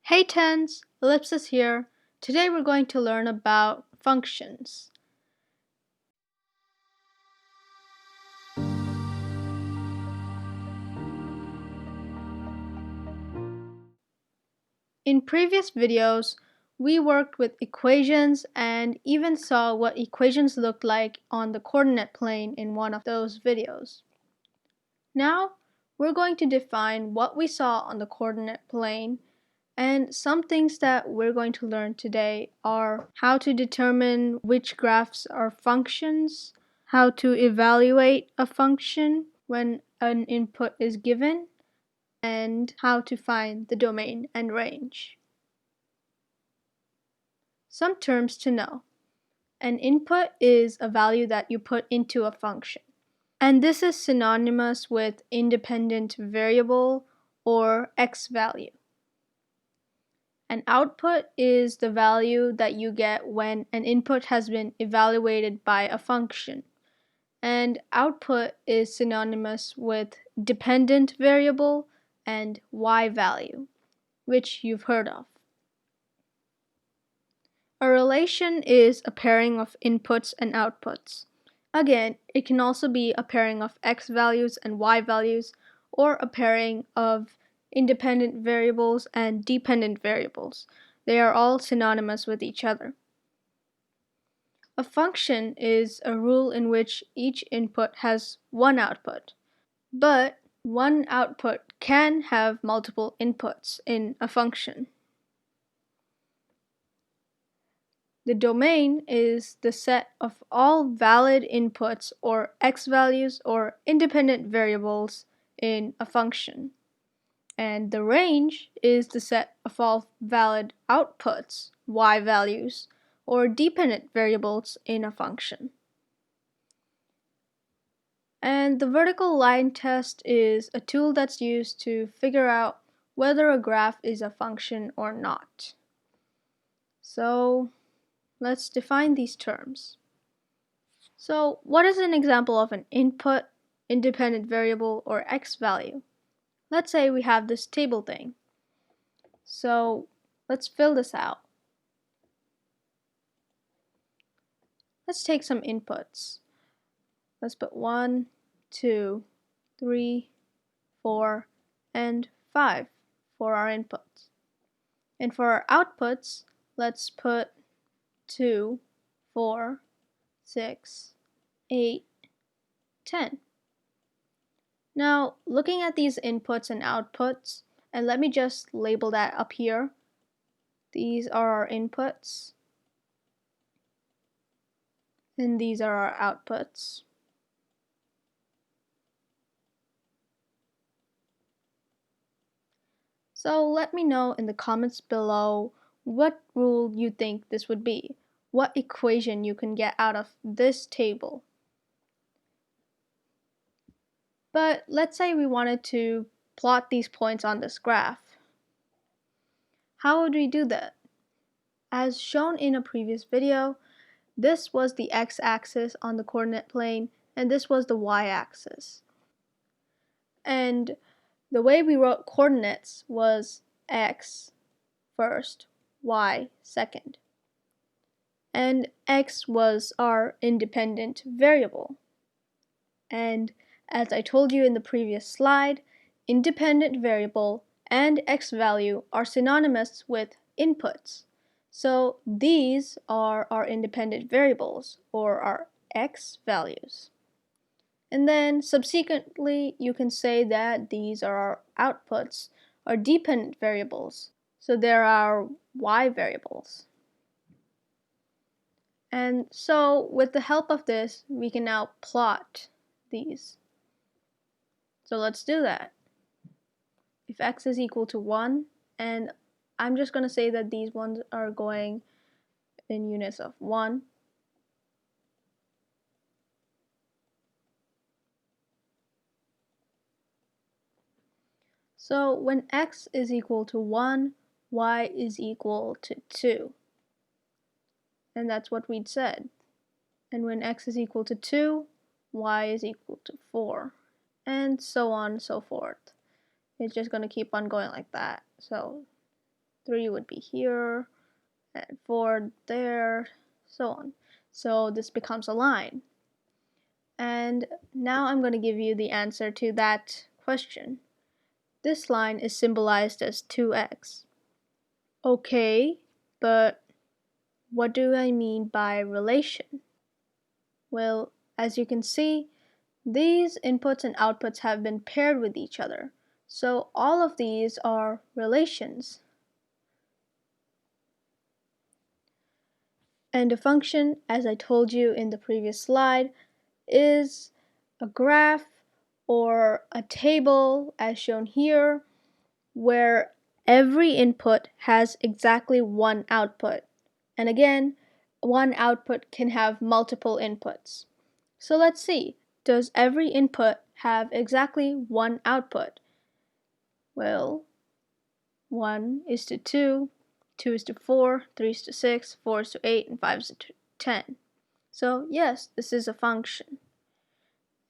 Hey tens, Ellipsis here. Today we're going to learn about functions. In previous videos, we worked with equations and even saw what equations looked like on the coordinate plane in one of those videos. Now, we're going to define what we saw on the coordinate plane, and some things that we're going to learn today are how to determine which graphs are functions, how to evaluate a function when an input is given, and how to find the domain and range. Some terms to know. An input is a value that you put into a function. And this is synonymous with independent variable or x value. An output is the value that you get when an input has been evaluated by a function. And output is synonymous with dependent variable and y value, which you've heard of. A relation is a pairing of inputs and outputs. Again, it can also be a pairing of x values and y values, or a pairing of independent variables and dependent variables. They are all synonymous with each other. A function is a rule in which each input has one output, but one output can have multiple inputs in a function. The domain is the set of all valid inputs or x values or independent variables in a function. And the range is the set of all valid outputs, y values, or dependent variables in a function. And the vertical line test is a tool that's used to figure out whether a graph is a function or not. So let's define these terms. So what is an example of an input, independent variable, or x value? Let's say we have this table thing. So let's fill this out. Let's take some inputs. Let's put 1, 2, 3, 4, and 5 for our inputs. And for our outputs, let's put 2, 4, 6, 8, 10. Now, looking at these inputs and outputs, and let me just label that up here. These are our inputs, and these are our outputs. So let me know in the comments below what rule you think this would be, what equation you can get out of this table. But let's say we wanted to plot these points on this graph. How would we do that? As shown in a previous video, this was the x-axis on the coordinate plane, and this was the y-axis. And the way we wrote coordinates was x first, y second. And x was our independent variable. And as I told you in the previous slide, independent variable and x value are synonymous with inputs. So these are our independent variables, or our x values. And then subsequently, you can say that these are our outputs, or dependent variables. So they're our y variables. And so with the help of this, we can now plot these. So let's do that. If x is equal to 1, and I'm just going to say that these ones are going in units of 1. So when x is equal to 1, y is equal to 2. And that's what we'd said. And when x is equal to 2, y is equal to 4. And so on and so forth. It's just going to keep on going like that. So 3 would be here, and 4 there, so on. So this becomes a line. And now I'm going to give you the answer to that question. This line is symbolized as 2x. Okay, but what do I mean by relation? Well, as you can see, these inputs and outputs have been paired with each other. So all of these are relations. And a function, as I told you in the previous slide, is a graph or a table, as shown here, where every input has exactly one output. And again, one output can have multiple inputs. So let's see, does every input have exactly one output? Well, 1 is to 2, 2 is to 4, 3 is to 6, 4 is to 8, and 5 is to 10. So yes, this is a function.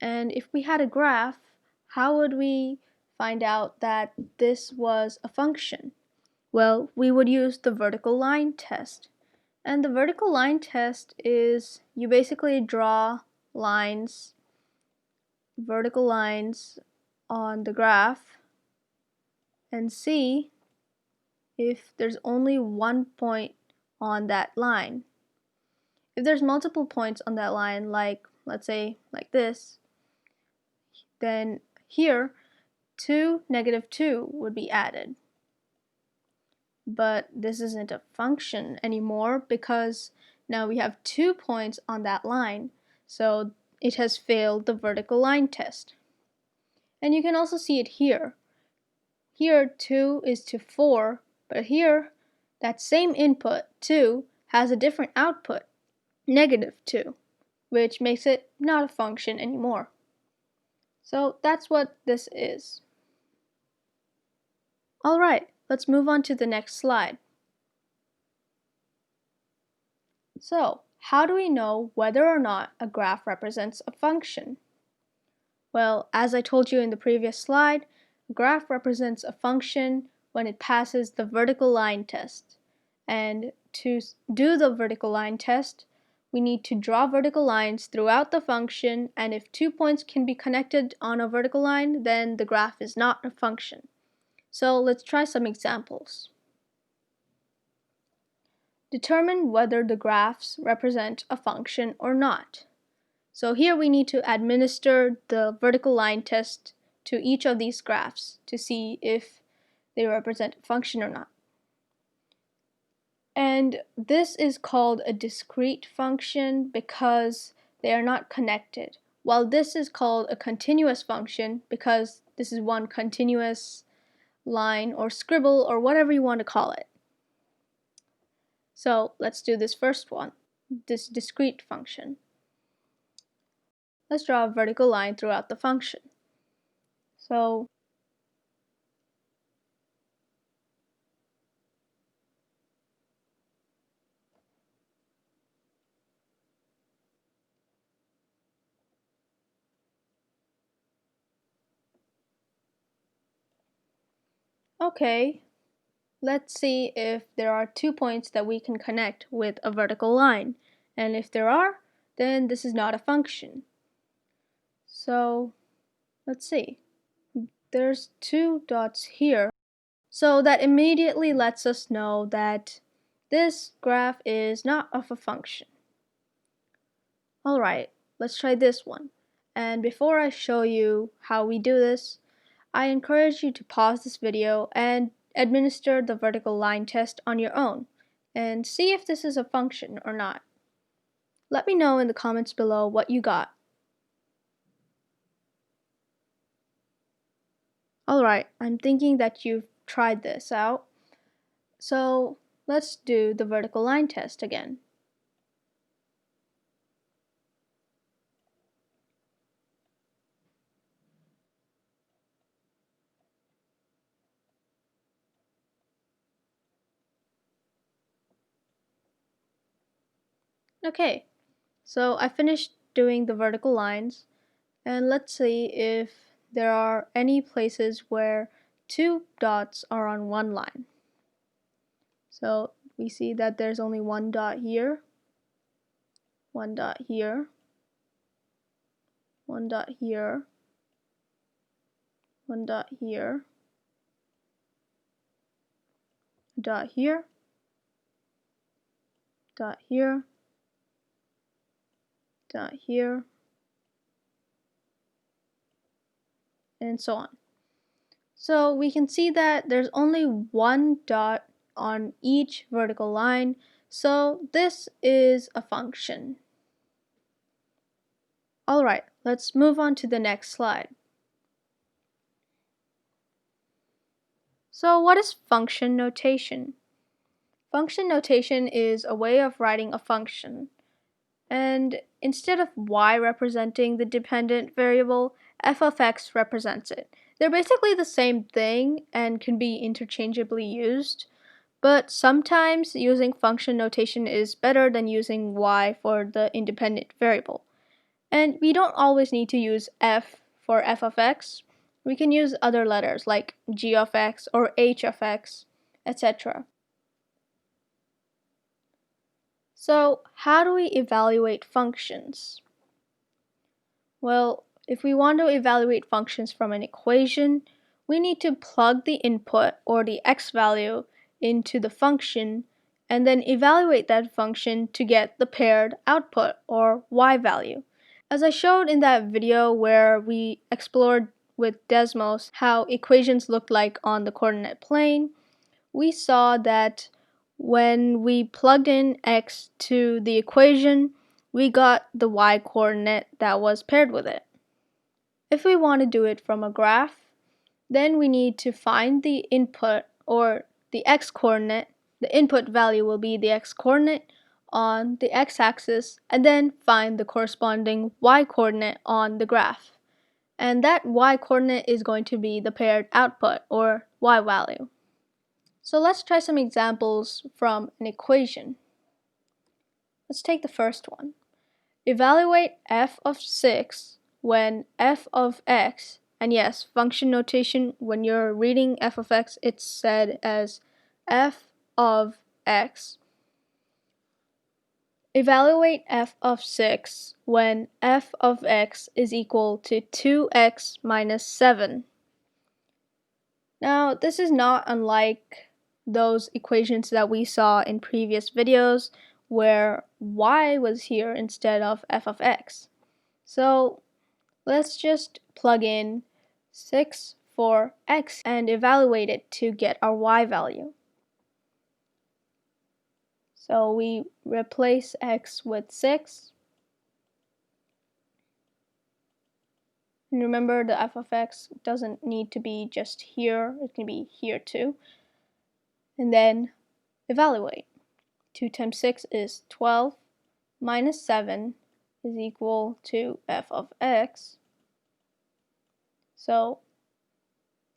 And if we had a graph, how would we find out that this was a function? Well, we would use the vertical line test. And the vertical line test is you basically draw lines, vertical lines on the graph and see if there's only one point on that line. If there's multiple points on that line, like let's say like this, then here 2, -2 would be added. But this isn't a function anymore because now we have 2 points on that line, so it has failed the vertical line test. And you can also see it here. Here 2 is to 4, but here that same input 2 has a different output, -2, which makes it not a function anymore. So that's what this is. Alright, let's move on to the next slide. So, how do we know whether or not a graph represents a function? Well, as I told you in the previous slide, a graph represents a function when it passes the vertical line test. And to do the vertical line test, we need to draw vertical lines throughout the function, and if 2 points can be connected on a vertical line, then the graph is not a function. So let's try some examples. Determine whether the graphs represent a function or not. So here we need to administer the vertical line test to each of these graphs to see if they represent a function or not. And this is called a discrete function because they are not connected, while this is called a continuous function because this is one continuous line or scribble or whatever you want to call it. So let's do this first one, this discrete function. Let's draw a vertical line throughout the function. So okay, let's see if there are 2 points that we can connect with a vertical line. And if there are, then this is not a function. So let's see. There's 2 dots here. So that immediately lets us know that this graph is not of a function. Alright, let's try this one. And before I show you how we do this, I encourage you to pause this video and administer the vertical line test on your own and see if this is a function or not. Let me know in the comments below what you got. Alright, I'm thinking that you've tried this out. So let's do the vertical line test again. Okay, so I finished doing the vertical lines, and let's see if there are any places where 2 dots are on one line. So we see that there's only one dot here, one dot here, one dot here, one dot here, dot here, dot here, dot here, and so on. So we can see that there's only one dot on each vertical line, so this is a function. Alright, let's move on to the next slide. So what is function notation? Function notation is a way of writing a function, and instead of y representing the dependent variable, f of x represents it. They're basically the same thing and can be interchangeably used, but sometimes using function notation is better than using y for the independent variable. And we don't always need to use f for f of x. We can use other letters like g of x or h of x, etc. So how do we evaluate functions? Well, if we want to evaluate functions from an equation, we need to plug the input or the x value into the function and then evaluate that function to get the paired output or y value. As I showed in that video where we explored with Desmos how equations looked like on the coordinate plane, we saw that when we plugged in x to the equation, we got the y coordinate that was paired with it. If we want to do it from a graph, then we need to find the input or the x coordinate. The input value will be the x coordinate on the x-axis, and then find the corresponding y coordinate on the graph. And that y coordinate is going to be the paired output or y value. So let's try some examples from an equation. Let's take the first one. Evaluate f of 6 when f of x, and yes, function notation, when you're reading f of x, it's said as f of x. Evaluate f of 6 when f of x is equal to 2x minus 7. Now, this is not unlike those equations that we saw in previous videos where y was here instead of f of x. So let's just plug in 6 for x and evaluate it to get our y value. So we replace x with 6. And remember, the f of x doesn't need to be just here, it can be here too. And then evaluate. 2 times 6 is 12, minus 7 is equal to f of x. So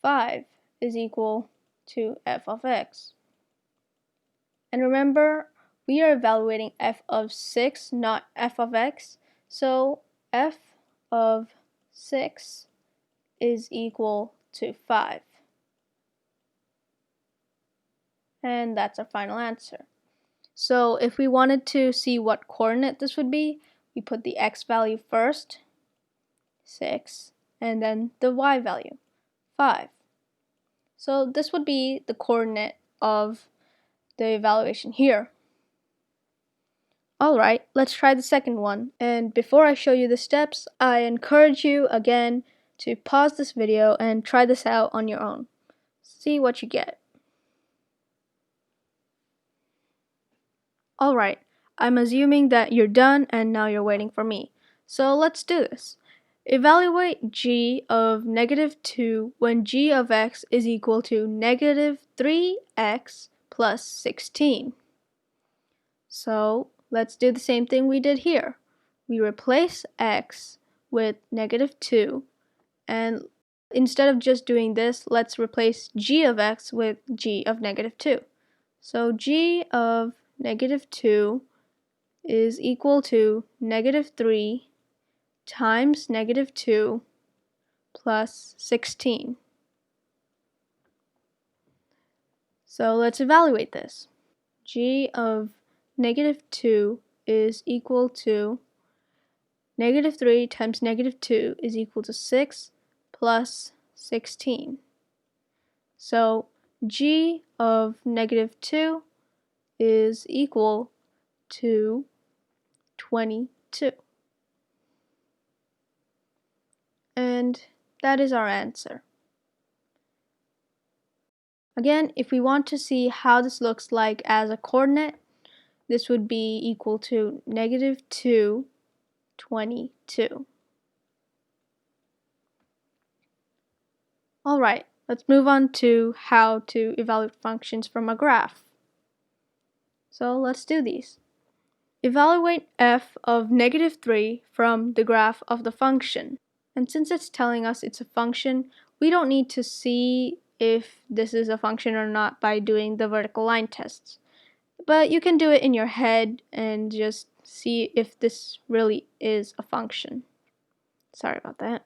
5 is equal to f of x. And remember, we are evaluating f of 6, not f of x. So f of 6 is equal to 5. And that's our final answer. So if we wanted to see what coordinate this would be, we put the x value first, 6, and then the y value, 5. So this would be the coordinate of the evaluation here. Alright, let's try the second one. And before I show you the steps, I encourage you again to pause this video and try this out on your own. See what you get. Alright, I'm assuming that you're done and now you're waiting for me. So let's do this. Evaluate g of negative 2 when g of x is equal to negative 3x plus 16. So let's do the same thing we did here. We replace x with negative 2, and instead of just doing this, let's replace g of x with g of negative 2. So g of negative 2 is equal to negative 3 times negative 2 plus 16. So let's evaluate this. g of -2 is equal to -3 times -2 is equal to 6 plus 16. So g of -2 is equal to 22. And that is our answer. Again, if we want to see how this looks like as a coordinate, this would be equal to -2, 22. Alright, let's move on to how to evaluate functions from a graph. So let's do these. Evaluate f of -3 from the graph of the function. And since it's telling us it's a function, we don't need to see if this is a function or not by doing the vertical line tests. But you can do it in your head and just see if this really is a function. Sorry about that.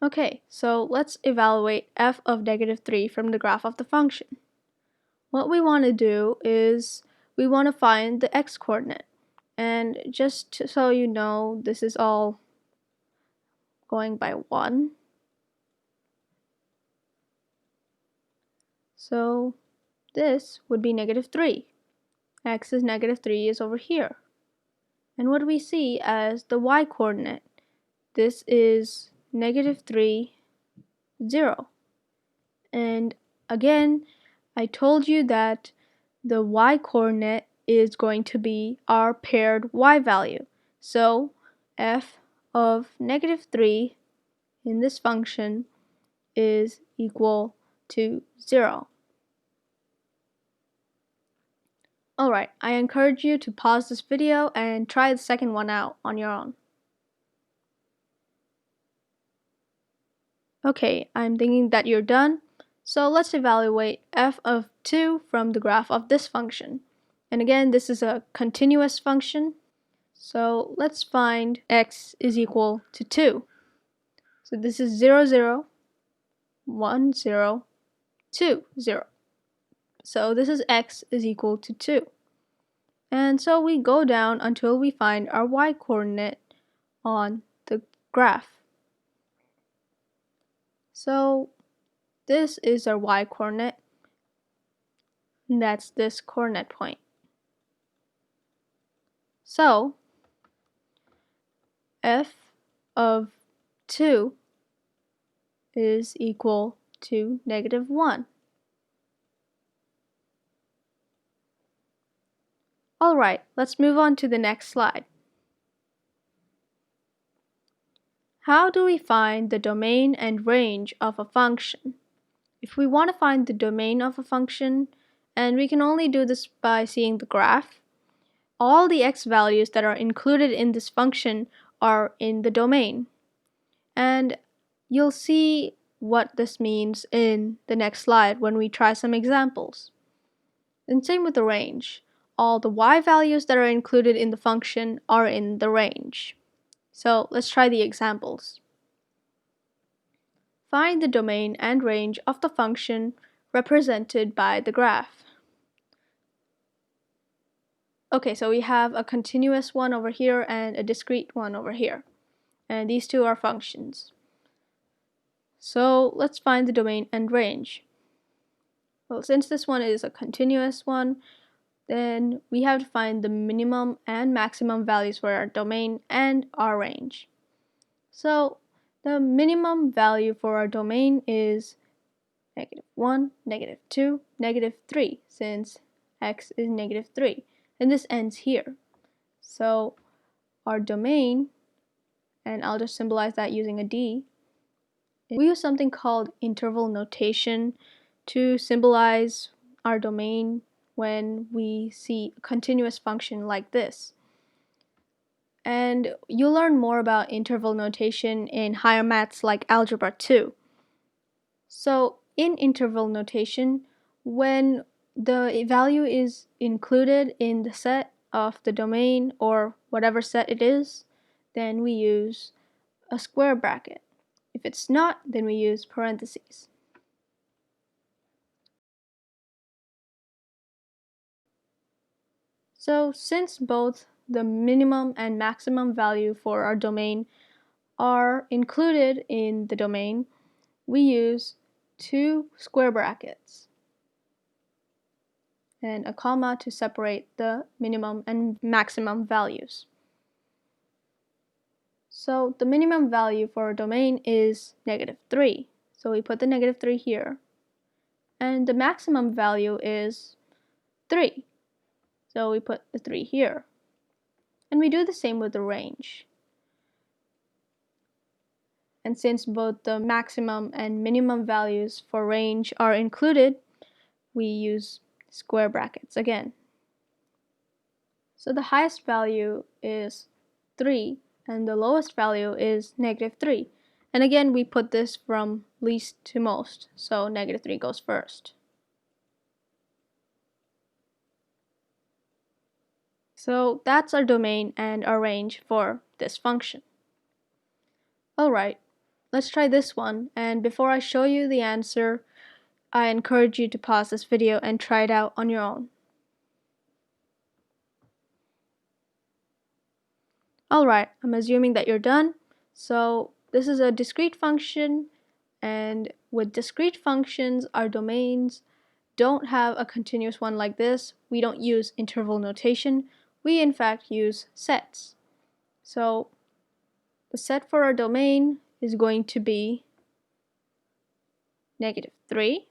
Okay, so let's evaluate f of -3 from the graph of the function. What we want to do is we want to find the x-coordinate. And just so you know, this is all going by 1. So this would be -3. X is -3 is over here. And what do we see as the y-coordinate? This is -3, 0. And again, I told you that the y-coordinate is going to be our paired y value. So f of -3 in this function is equal to 0. Alright, I encourage you to pause this video and try the second one out on your own. Okay, I'm thinking that you're done, so let's evaluate f of 2 from the graph of this function. And again, this is a continuous function, so let's find x is equal to 2. So this is 0, 0, 1, 0, 2, 0. So this is x is equal to 2. And so we go down until we find our y-coordinate on the graph. So this is our y-coordinate, and that's this coordinate point. So f of 2 is equal to -1. Alright, let's move on to the next slide. How do we find the domain and range of a function? If we want to find the domain of a function, and we can only do this by seeing the graph, all the x values that are included in this function are in the domain. And you'll see what this means in the next slide when we try some examples. And same with the range. All the y values that are included in the function are in the range. So let's try the examples. Find the domain and range of the function represented by the graph. Okay, so we have a continuous one over here and a discrete one over here. And these two are functions. So let's find the domain and range. Well, since this one is a continuous one, then we have to find the minimum and maximum values for our domain and our range. So the minimum value for our domain is -1, -2, -3, since x is -3, and this ends here. So our domain, and I'll just symbolize that using a D, we use something called interval notation to symbolize our domain when we see a continuous function like this. And you'll learn more about interval notation in higher maths like Algebra 2. So in interval notation, when the value is included in the set of the domain or whatever set it is, then we use a square bracket. If it's not, then we use parentheses. So since both the minimum and maximum value for our domain are included in the domain, we use two square brackets and a comma to separate the minimum and maximum values. So the minimum value for a domain is -3. So we put the -3 here. And the maximum value is 3. So we put the 3 here. And we do the same with the range. And since both the maximum and minimum values for range are included, we use square brackets again. So the highest value is 3 and the lowest value is -3. And again, we put this from least to most, so -3 goes first. So that's our domain and our range for this function. Alright, let's try this one, and before I show you the answer, I encourage you to pause this video and try it out on your own. Alright, I'm assuming that you're done. So this is a discrete function, and with discrete functions, our domains don't have a continuous one like this. We don't use interval notation. We in fact use sets. So the set for our domain is going to be -3.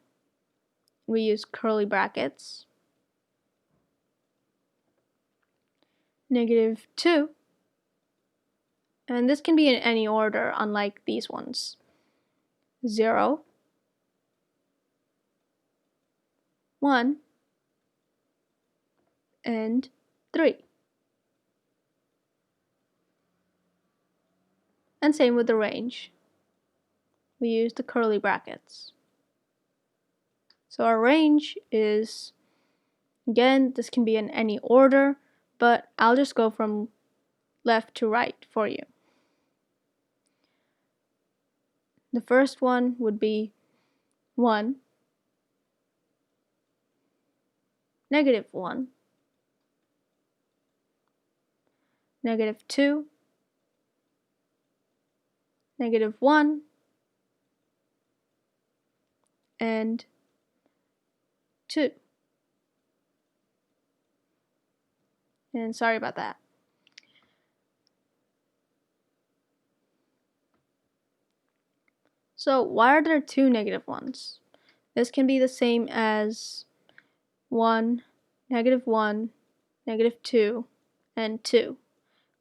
We use curly brackets. -2. And this can be in any order, unlike these ones. 0, 1, and 3. And same with the range. We use the curly brackets. So our range is, again, this can be in any order, but I'll just go from left to right for you. The first one would be 1, -1, -2, -1, and 2. And sorry about that. So why are there two -1s? This can be the same as 1, -1, -2, and 2.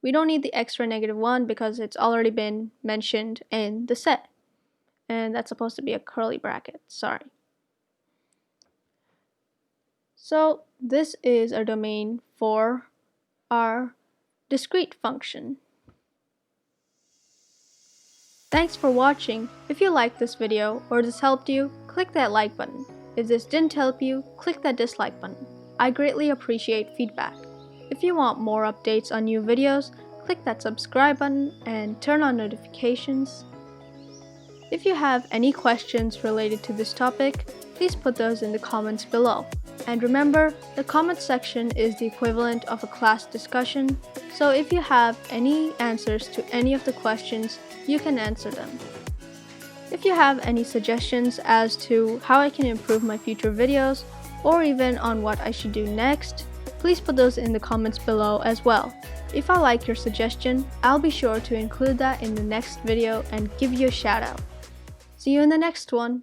We don't need the extra -1 because it's already been mentioned in the set. And that's supposed to be a curly bracket, sorry. So this is our domain for our discrete function. Thanks for watching. If you liked this video or this helped you, click that like button. If this didn't help you, click that dislike button. I greatly appreciate feedback. If you want more updates on new videos, click that subscribe button and turn on notifications. If you have any questions related to this topic, please put those in the comments below. And remember, the comments section is the equivalent of a class discussion, so if you have any answers to any of the questions, you can answer them. If you have any suggestions as to how I can improve my future videos, or even on what I should do next, please put those in the comments below as well. If I like your suggestion, I'll be sure to include that in the next video and give you a shout out. See you in the next one.